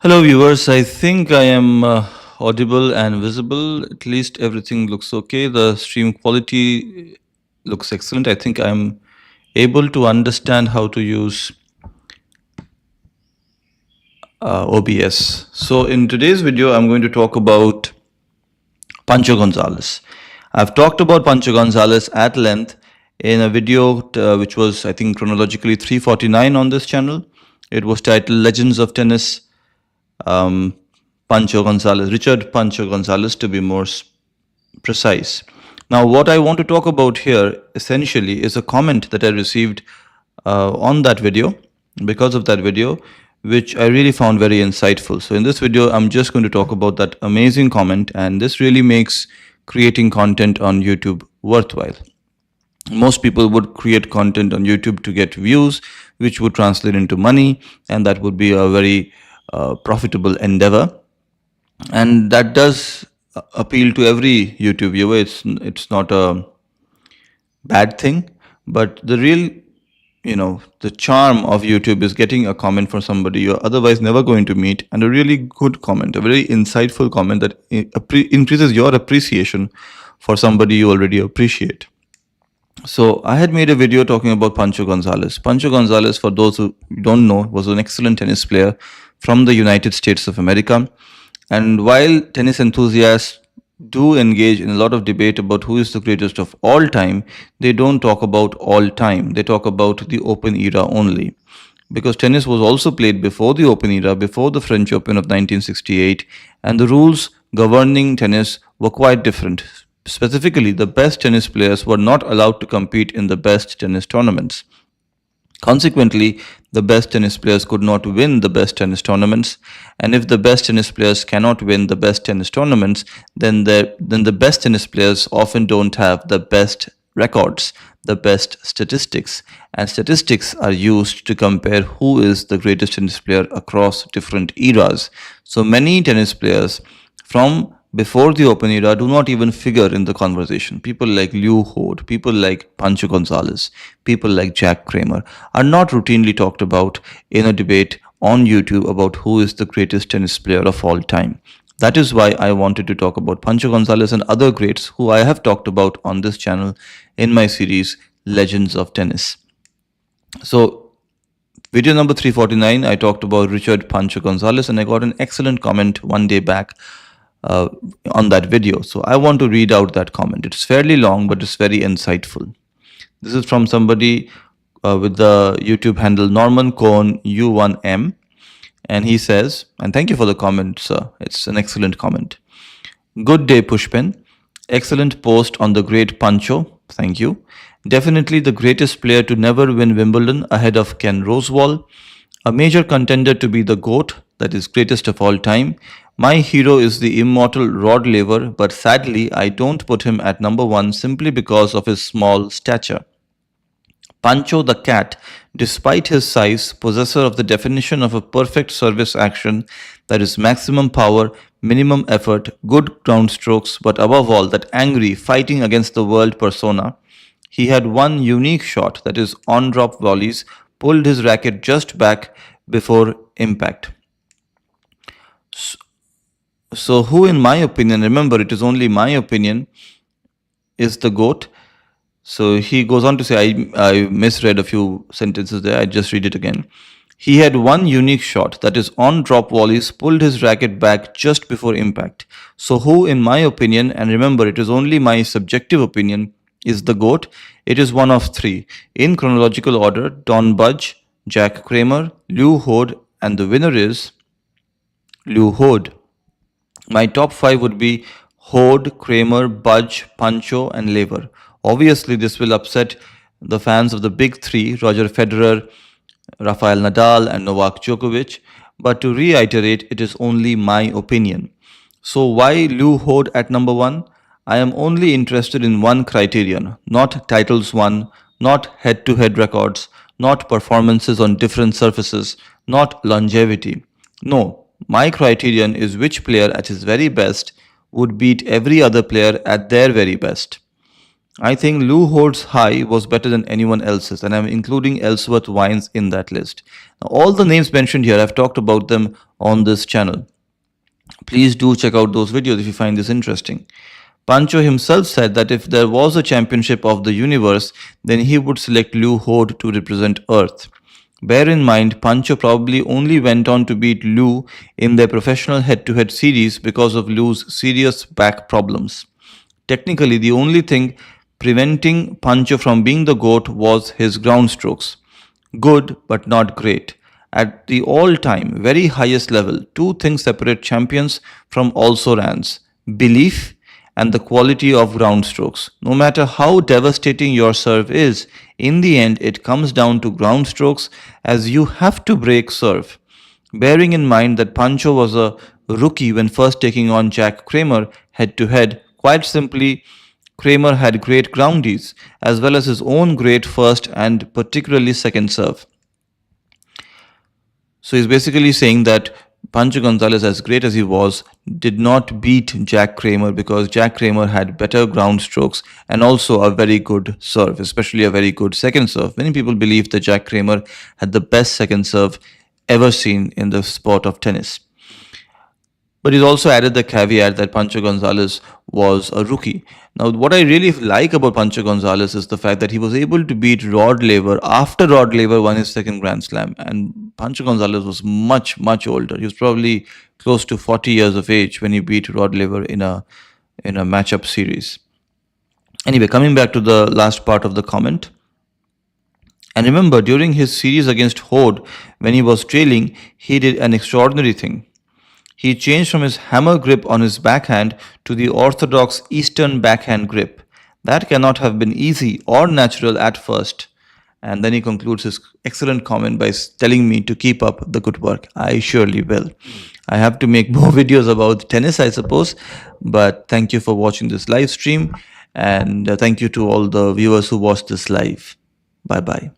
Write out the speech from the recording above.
Hello, viewers. I think I am audible and visible. At least everything looks okay. The stream quality looks excellent. I think I'm able to understand how to use OBS. So, in today's video, I'm going to talk about Pancho Gonzales. I've talked about Pancho Gonzales at length in a video which was, I think, chronologically 349 on this channel. It was titled Legends of Tennis. Pancho Gonzales, Richard Pancho Gonzales to be more precise. Now, what I want to talk about here essentially is a comment that I received on that video, because of that video, which I really found very insightful. So in this video, I'm just going to talk about that amazing comment, and this really makes creating content on YouTube worthwhile. Most people would create content on YouTube to get views, which would translate into money, and that would be a very profitable endeavor. And that does appeal to every YouTube viewer. It's not a bad thing, but the real, the charm of YouTube is getting a comment from somebody you're otherwise never going to meet, and a really good comment, a very insightful comment that increases your appreciation for somebody you already appreciate. So I had made a video talking about Pancho Gonzales. Pancho Gonzales, for those who don't know, was an excellent tennis player from the United States of America. And while tennis enthusiasts do engage in a lot of debate about who is the greatest of all time, they don't talk about all time. They talk about the Open era only. Because tennis was also played before the Open era, before the French Open of 1968, and the rules governing tennis were quite different. Specifically, the best tennis players were not allowed to compete in the best tennis tournaments. Consequently, the best tennis players could not win the best tennis tournaments, and if the best tennis players cannot win the best tennis tournaments, then the best tennis players often don't have the best records, the best statistics, and statistics are used to compare who is the greatest tennis player across different eras. So many tennis players from before the Open era do not even figure in the conversation. People like Liu Hode, people like Pancho Gonzales, people like Jack Kramer are not routinely talked about in a debate on YouTube about who is the greatest tennis player of all time. That is why I wanted to talk about Pancho Gonzales and other greats who I have talked about on this channel in my series Legends of Tennis. So video number 349, I talked about Richard Pancho Gonzales, and I got an excellent comment one day back on that video. So I want to read out that comment. It's fairly long, but it's very insightful. This is from somebody with the YouTube handle Norman Cohn U1M. And he says, and thank you for the comment, sir. It's an excellent comment. Good day, Pushpin. Excellent post on the great Pancho. Thank you. Definitely the greatest player to never win Wimbledon ahead of Ken Rosewall. A major contender to be the GOAT, that is greatest of all time. My hero is the immortal Rod Laver, but sadly I don't put him at number one simply because of his small stature. Pancho the Cat, despite his size, possessor of the definition of a perfect service action, that is maximum power, minimum effort, good ground strokes, but above all that angry, fighting against the world persona. He had one unique shot, that is on-drop volleys, pulled his racket just back before impact. So who, in my opinion, remember it is only my opinion, is the GOAT? So he goes on to say, I misread a few sentences there, I just read it again. He had one unique shot, that is on drop volleys, pulled his racket back just before impact. So who, in my opinion, and remember it is only my subjective opinion, is the GOAT? It is one of three. In chronological order, Don Budge, Jack Kramer, Liu Hode, and the winner is Liu Hode. My top five would be Hode, Kramer, Budge, Pancho, and Laver. Obviously, this will upset the fans of the big three, Roger Federer, Rafael Nadal, and Novak Djokovic. But to reiterate, it is only my opinion. So why Liu Hode at number one? I am only interested in one criterion, not titles won, not head-to-head records, not performances on different surfaces, not longevity. No, my criterion is which player at his very best would beat every other player at their very best. I think Lou Hoard's high was better than anyone else's, and I'm including Ellsworth wines in that list. Now, all the names mentioned here, I've talked about them on this channel. Please do check out those videos if you find this interesting. Pancho himself said that if there was a championship of the universe, then he would select Lou Hoard to represent Earth. Bear in mind, Pancho probably only went on to beat Lou in their professional head to head series because of Lou's serious back problems. Technically, the only thing preventing Pancho from being the GOAT was his ground strokes. Good, but not great. At the all time, very highest level, two things separate champions from also rans: belief and the quality of ground strokes. No matter how devastating your serve is, in the end, it comes down to ground strokes as you have to break serve. Bearing in mind that Pancho was a rookie when first taking on Jack Kramer head to head, quite simply, Kramer had great groundies as well as his own great first and particularly second serve. So he's basically saying that Pancho Gonzales, as great as he was, did not beat Jack Kramer because Jack Kramer had better ground strokes and also a very good serve, especially a very good second serve. Many people believe that Jack Kramer had the best second serve ever seen in the sport of tennis. But he's also added the caveat that Pancho Gonzales was a rookie. Now, what I really like about Pancho Gonzales is the fact that he was able to beat Rod Laver after Rod Laver won his second Grand Slam. And Pancho Gonzales was much, much older. He was probably close to 40 years of age when he beat Rod Laver in a matchup series. Anyway, coming back to the last part of the comment. And remember, during his series against Hoard, when he was trailing, he did an extraordinary thing. He changed from his hammer grip on his backhand to the orthodox Eastern backhand grip. That cannot have been easy or natural at first. And then he concludes his excellent comment by telling me to keep up the good work. I surely will. I have to make more videos about tennis, I suppose. But thank you for watching this live stream. And thank you to all the viewers who watched this live. Bye bye.